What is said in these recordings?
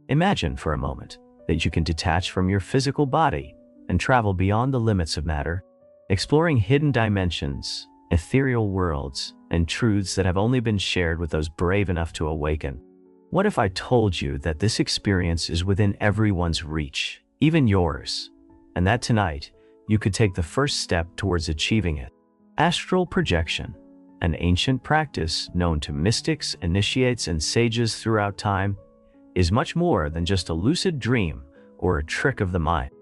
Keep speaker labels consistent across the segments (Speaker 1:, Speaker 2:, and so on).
Speaker 1: Imagine for a moment that you can detach from your physical body and travel beyond the limits of matter, exploring hidden dimensions, ethereal worlds, and truths that have only been shared with those brave enough to awaken. What if I told you that this experience is within everyone's reach, even yours, and that tonight you could take the first step towards achieving it? Astral projection, an ancient practice known to mystics, initiates, and sages throughout time, is much more than just a lucid dream or a trick of the mind.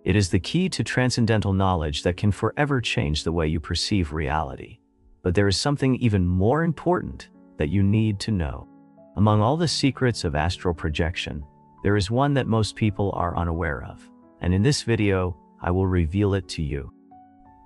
Speaker 1: It is the key to transcendental knowledge that can forever change the way you perceive reality. But there is something even more important that you need to know. Among all the secrets of astral projection, there is one that most people are unaware of, and in this video, I will reveal it to you.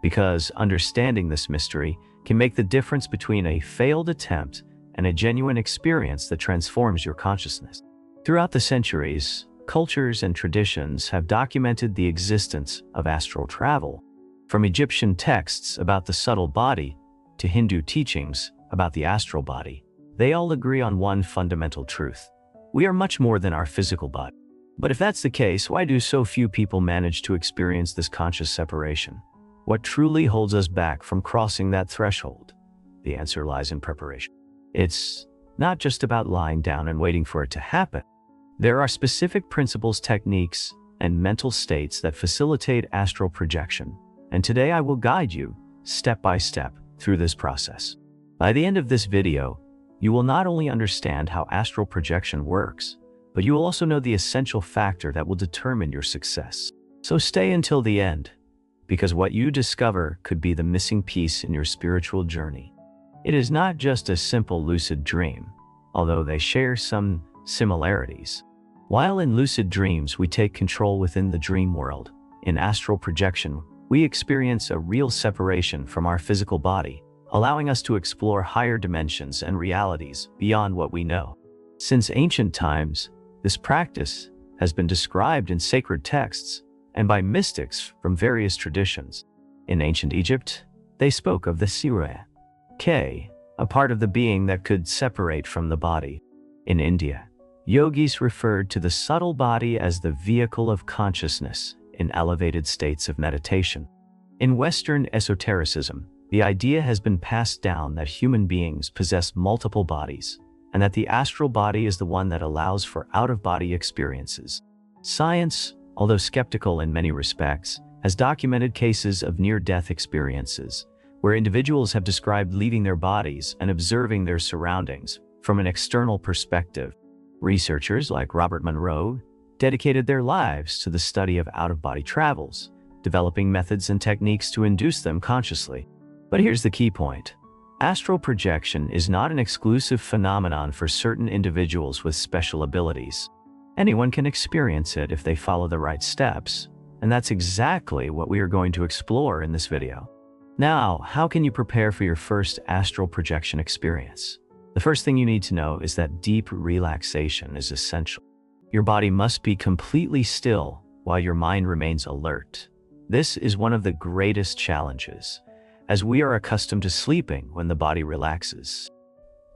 Speaker 1: Because understanding this mystery can make the difference between a failed attempt and a genuine experience that transforms your consciousness. Throughout the centuries, cultures and traditions have documented the existence of astral travel. From Egyptian texts about the subtle body to Hindu teachings about the astral body, they all agree on one fundamental truth: we are much more than our physical body. But if that's the case, why do so few people manage to experience this conscious separation? What truly holds us back from crossing that threshold? The answer lies in preparation. It's not just about lying down and waiting for it to happen. There are specific principles, techniques, and mental states that facilitate astral projection, and today I will guide you step by step through this process. By the end of this video, you will not only understand how astral projection works, but you will also know the essential factor that will determine your success. So stay until the end, because what you discover could be the missing piece in your spiritual journey. It is not just a simple lucid dream, although they share some similarities. While in lucid dreams we take control within the dream world, in astral projection we experience a real separation from our physical body, allowing us to explore higher dimensions and realities beyond what we know. Since ancient times, this practice has been described in sacred texts and by mystics from various traditions. In ancient Egypt, they spoke of the Sirah, a part of the being that could separate from the body. In India, yogis referred to the subtle body as the vehicle of consciousness in elevated states of meditation. In Western esotericism, the idea has been passed down that human beings possess multiple bodies, and that the astral body is the one that allows for out-of-body experiences. Science, although skeptical in many respects, has documented cases of near-death experiences, where individuals have described leaving their bodies and observing their surroundings from an external perspective. Researchers like Robert Monroe dedicated their lives to the study of out-of-body travels, developing methods and techniques to induce them consciously. But here's the key point. Astral projection is not an exclusive phenomenon for certain individuals with special abilities. Anyone can experience it if they follow the right steps, and that's exactly what we are going to explore in this video. Now, how can you prepare for your first astral projection experience? The first thing you need to know is that deep relaxation is essential. Your body must be completely still while your mind remains alert. This is one of the greatest challenges, as we are accustomed to sleeping when the body relaxes.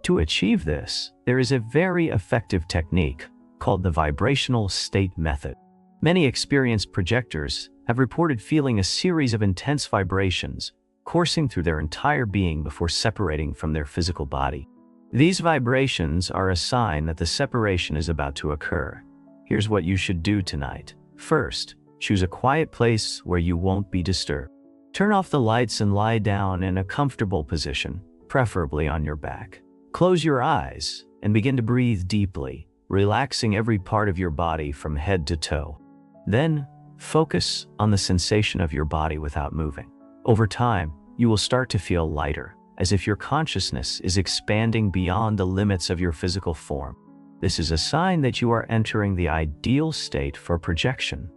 Speaker 1: To achieve this, there is a very effective technique called the vibrational state method. Many experienced projectors have reported feeling a series of intense vibrations coursing through their entire being before separating from their physical body. These vibrations are a sign that the separation is about to occur. Here's what you should do tonight. First, choose a quiet place where you won't be disturbed. Turn off the lights and lie down in a comfortable position, preferably on your back. Close your eyes and begin to breathe deeply, relaxing every part of your body from head to toe. Then, focus on the sensation of your body without moving. Over time, you will start to feel lighter, as if your consciousness is expanding beyond the limits of your physical form. This is a sign that you are entering the ideal state for projection.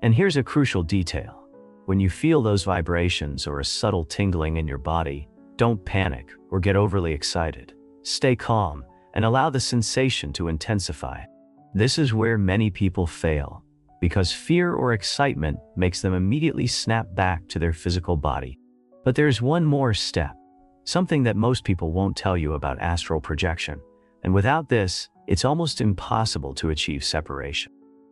Speaker 1: And here's a crucial detail. When you feel those vibrations or a subtle tingling in your body, don't panic or get overly excited. Stay calm and allow the sensation to intensify. This is where many people fail, because fear or excitement makes them immediately snap back to their physical body. But there's one more step, something that most people won't tell you about astral projection, and without this, it's almost impossible to achieve separation.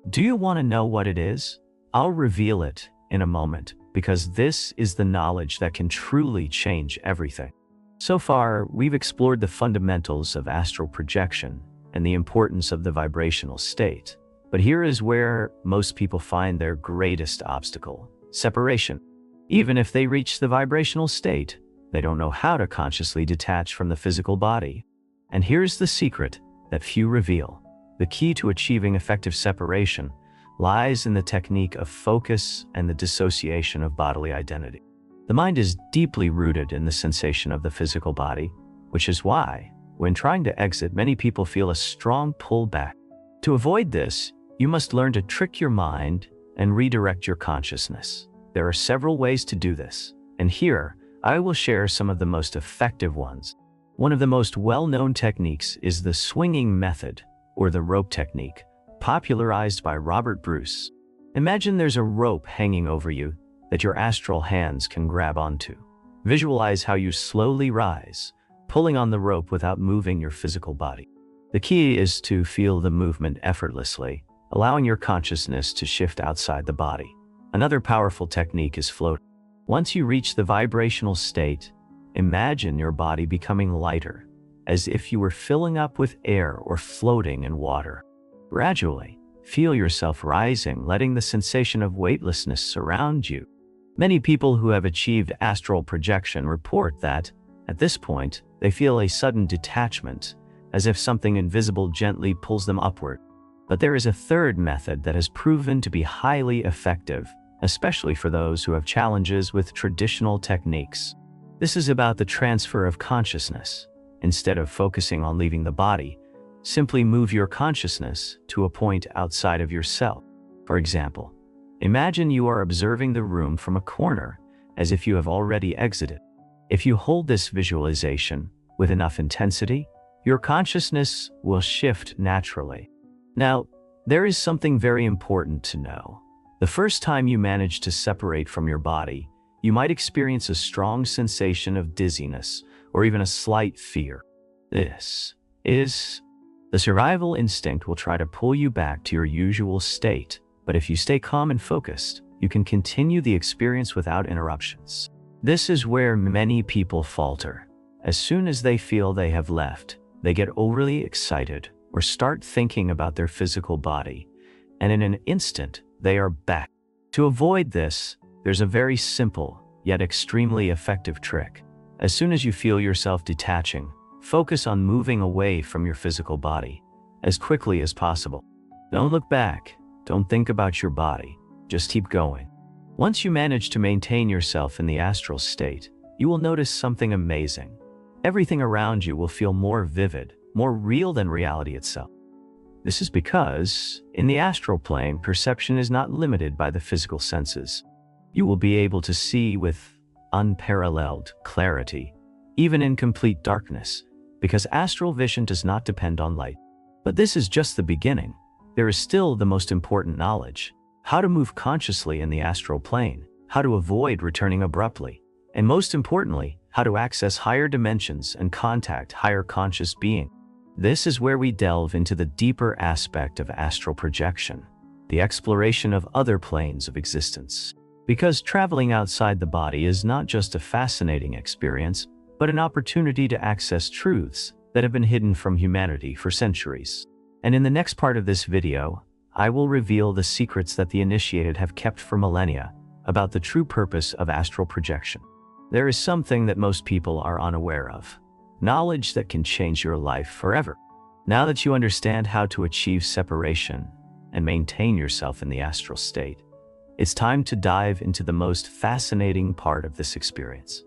Speaker 1: Do you want to know what it is? I'll reveal it in a moment, because this is the knowledge that can truly change everything. So far, we've explored the fundamentals of astral projection and the importance of the vibrational state. But here is where most people find their greatest obstacle: separation. Even if they reach the vibrational state, they don't know how to consciously detach from the physical body. And here's the secret that few reveal. The key to achieving effective separation lies in the technique of focus and the dissociation of bodily identity. The mind is deeply rooted in the sensation of the physical body, which is why, when trying to exit, many people feel a strong pull back. To avoid this, you must learn to trick your mind and redirect your consciousness. There are several ways to do this, and here I will share some of the most effective ones. One of the most well-known techniques is the swinging method, or the rope technique, popularized by Robert Bruce. Imagine there's a rope hanging over you that your astral hands can grab onto. Visualize how you slowly rise, pulling on the rope without moving your physical body. The key is to feel the movement effortlessly, allowing your consciousness to shift outside the body. Another powerful technique is floating. Once you reach the vibrational state, imagine your body becoming lighter, as if you were filling up with air or floating in water. Gradually, feel yourself rising, letting the sensation of weightlessness surround you. Many people who have achieved astral projection report that, at this point, they feel a sudden detachment, as if something invisible gently pulls them upward. But there is a third method that has proven to be highly effective, especially for those who have challenges with traditional techniques. This is about the transfer of consciousness. Instead of focusing on leaving the body, simply move your consciousness to a point outside of yourself. For example, imagine you are observing the room from a corner, as if you have already exited. If you hold this visualization with enough intensity, your consciousness will shift naturally. Now, there is something very important to know. The first time you manage to separate from your body, you might experience a strong sensation of dizziness, or even a slight fear. This is the survival instinct will try to pull you back to your usual state, but if you stay calm and focused, you can continue the experience without interruptions. This is where many people falter. As soon as they feel they have left, they get overly excited or start thinking about their physical body, and in an instant, they are back. To avoid this, there's a very simple, yet extremely effective trick. As soon as you feel yourself detaching, focus on moving away from your physical body as quickly as possible. Don't look back. Don't think about your body. Just keep going. Once you manage to maintain yourself in the astral state, you will notice something amazing. Everything around you will feel more vivid, more real than reality itself. This is because, in the astral plane, perception is not limited by the physical senses. You will be able to see with unparalleled clarity, even in complete darkness, because astral vision does not depend on light. But this is just the beginning. There is still the most important knowledge: how to move consciously in the astral plane, how to avoid returning abruptly, and most importantly, how to access higher dimensions and contact higher conscious being. This is where we delve into the deeper aspect of astral projection, the exploration of other planes of existence. Because traveling outside the body is not just a fascinating experience, but an opportunity to access truths that have been hidden from humanity for centuries. And in the next part of this video, I will reveal the secrets that the initiated have kept for millennia about the true purpose of astral projection. There is something that most people are unaware of: knowledge that can change your life forever. Now that you understand how to achieve separation and maintain yourself in the astral state, it's time to dive into the most fascinating part of this experience: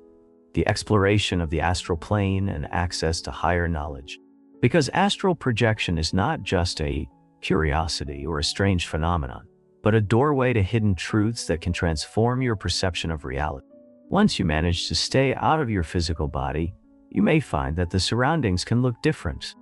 Speaker 1: the exploration of the astral plane and access to higher knowledge. Because astral projection is not just a curiosity or a strange phenomenon, but a doorway to hidden truths that can transform your perception of reality. Once you manage to stay out of your physical body, you may find that the surroundings can look different.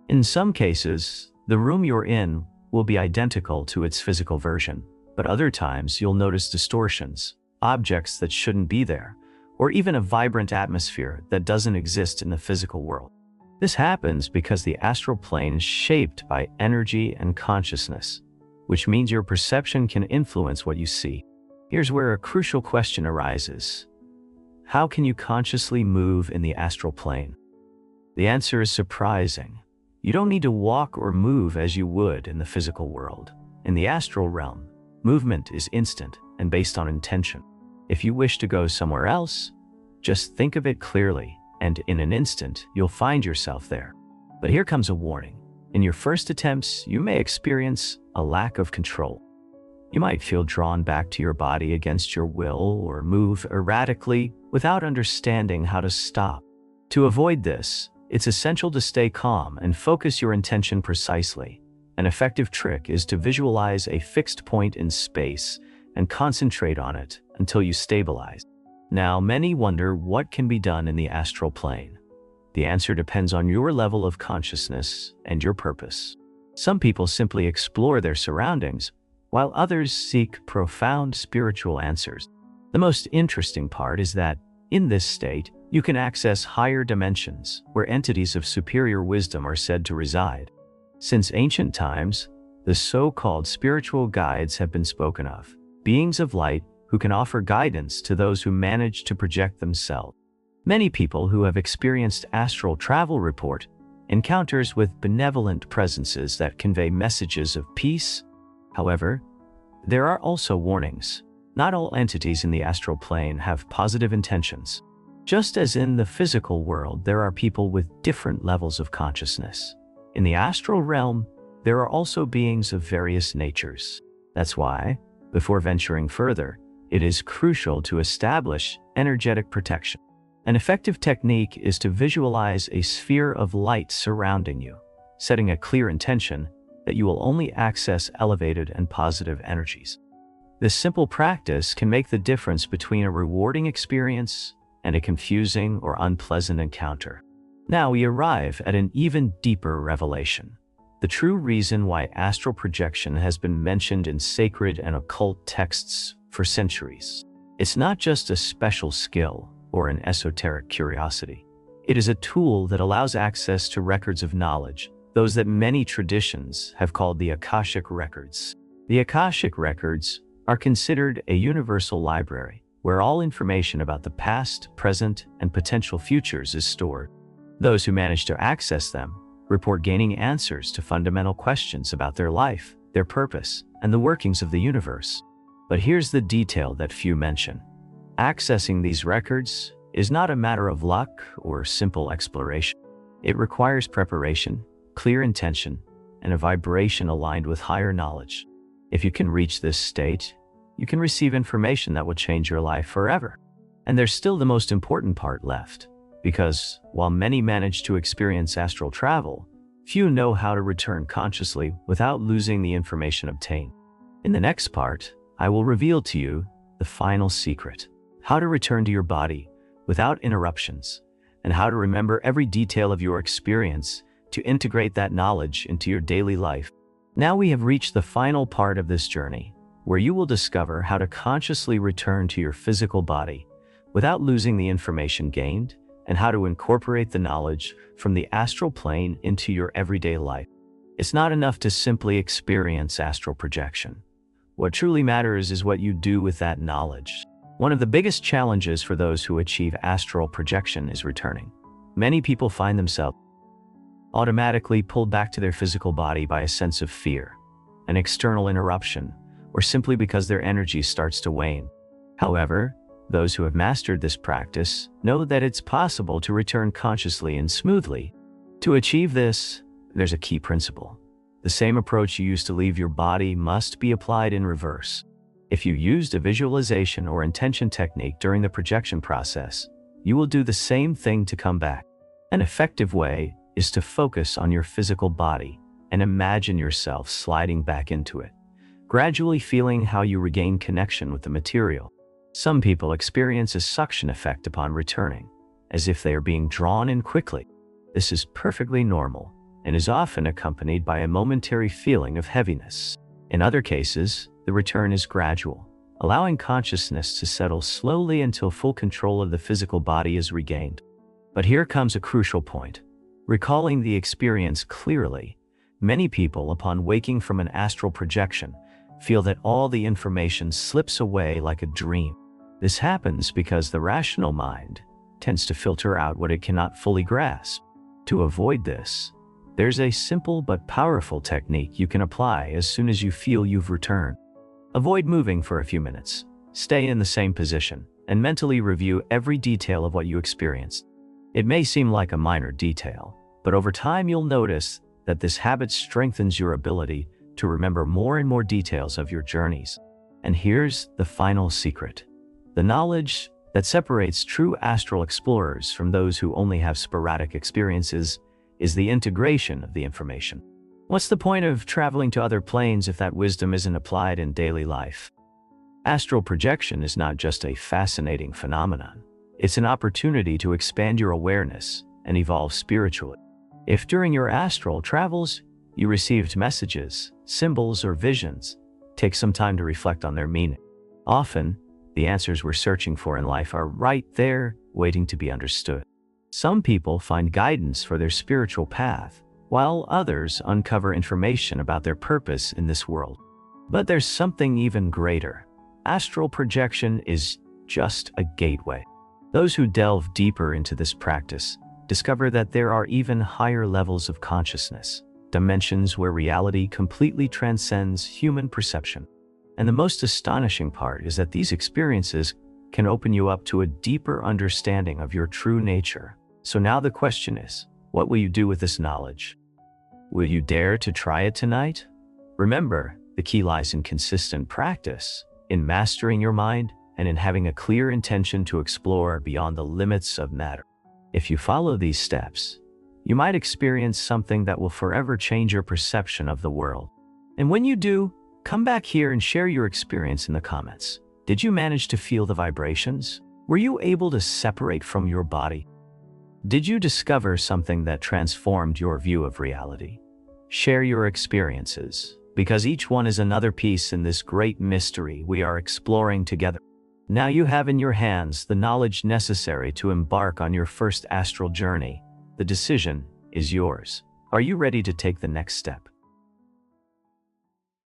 Speaker 1: In some cases, the room you're in will be identical to its physical version, but other times you'll notice distortions, objects that shouldn't be there, or even a vibrant atmosphere that doesn't exist in the physical world. This happens because the astral plane is shaped by energy and consciousness, which means your perception can influence what you see. Here's where a crucial question arises. How can you consciously move in the astral plane? The answer is surprising. You don't need to walk or move as you would in the physical world. In the astral realm, movement is instant and based on intention. If you wish to go somewhere else, just think of it clearly, and in an instant, you'll find yourself there. But here comes a warning. In your first attempts, you may experience a lack of control. You might feel drawn back to your body against your will or move erratically without understanding how to stop. To avoid this, it's essential to stay calm and focus your intention precisely. An effective trick is to visualize a fixed point in space and concentrate on it until you stabilize. Now, many wonder what can be done in the astral plane. The answer depends on your level of consciousness and your purpose. Some people simply explore their surroundings, while others seek profound spiritual answers. The most interesting part is that, in this state, you can access higher dimensions, where entities of superior wisdom are said to reside. Since ancient times, the so-called spiritual guides have been spoken of, beings of light who can offer guidance to those who manage to project themselves. Many people who have experienced astral travel report encounters with benevolent presences that convey messages of peace. However, there are also warnings. Not all entities in the astral plane have positive intentions. Just as in the physical world, there are people with different levels of consciousness. In the astral realm, there are also beings of various natures. That's why, before venturing further, it is crucial to establish energetic protection. An effective technique is to visualize a sphere of light surrounding you, setting a clear intention that you will only access elevated and positive energies. This simple practice can make the difference between a rewarding experience and a confusing or unpleasant encounter. Now we arrive at an even deeper revelation. The true reason why astral projection has been mentioned in sacred and occult texts for centuries. It's not just a special skill or an esoteric curiosity. It is a tool that allows access to records of knowledge, those that many traditions have called the akashic records. The akashic records are considered a universal library, where all information about the past, present, and potential futures is stored. Those who manage to access them report gaining answers to fundamental questions about their life, their purpose, and the workings of the universe. But here's the detail that few mention. Accessing these records is not a matter of luck or simple exploration. It requires preparation, clear intention, and a vibration aligned with higher knowledge. If you can reach this state, you can receive information that will change your life forever. And there's still the most important part left. Because while many manage to experience astral travel, few know how to return consciously without losing the information obtained. In the next part, I will reveal to you the final secret: how to return to your body without interruptions, and how to remember every detail of your experience to integrate that knowledge into your daily life. Now we have reached the final part of this journey, where you will discover how to consciously return to your physical body without losing the information gained, and how to incorporate the knowledge from the astral plane into your everyday life. It's not enough to simply experience astral projection. What truly matters is what you do with that knowledge. One of the biggest challenges for those who achieve astral projection is returning. Many people find themselves automatically pulled back to their physical body by a sense of fear, an external interruption, or simply because their energy starts to wane. However, those who have mastered this practice know that it's possible to return consciously and smoothly. To achieve this, there's a key principle. The same approach you used to leave your body must be applied in reverse. If you used a visualization or intention technique during the projection process, you will do the same thing to come back. An effective way is to focus on your physical body and imagine yourself sliding back into it, gradually feeling how you regain connection with the material. Some people experience a suction effect upon returning, as if they are being drawn in quickly. This is perfectly normal and is often accompanied by a momentary feeling of heaviness. In other cases, the return is gradual, allowing consciousness to settle slowly until full control of the physical body is regained. But here comes a crucial point. Recalling the experience clearly, many people, upon waking from an astral projection, feel that all the information slips away like a dream. This happens because the rational mind tends to filter out what it cannot fully grasp. To avoid this, there's a simple but powerful technique you can apply as soon as you feel you've returned. Avoid moving for a few minutes. Stay in the same position and mentally review every detail of what you experienced. It may seem like a minor detail, but over time you'll notice that this habit strengthens your ability to remember more and more details of your journeys. And here's the final secret. The knowledge that separates true astral explorers from those who only have sporadic experiences is the integration of the information. What's the point of traveling to other planes if that wisdom isn't applied in daily life? Astral projection is not just a fascinating phenomenon. It's an opportunity to expand your awareness and evolve spiritually. If during your astral travels you received messages, symbols, or visions, take some time to reflect on their meaning. Often, the answers we're searching for in life are right there, waiting to be understood. Some people find guidance for their spiritual path, while others uncover information about their purpose in this world. But there's something even greater. Astral projection is just a gateway. Those who delve deeper into this practice discover that there are even higher levels of consciousness, dimensions where reality completely transcends human perception. And the most astonishing part is that these experiences can open you up to a deeper understanding of your true nature. So now the question is, what will you do with this knowledge? Will you dare to try it tonight? Remember, the key lies in consistent practice, in mastering your mind, and in having a clear intention to explore beyond the limits of matter. If you follow these steps, you might experience something that will forever change your perception of the world. And when you do, come back here and share your experience in the comments. Did you manage to feel the vibrations? Were you able to separate from your body? Did you discover something that transformed your view of reality? Share your experiences, because each one is another piece in this great mystery we are exploring together. Now you have in your hands the knowledge necessary to embark on your first astral journey. The decision is yours. Are you ready to take the next step?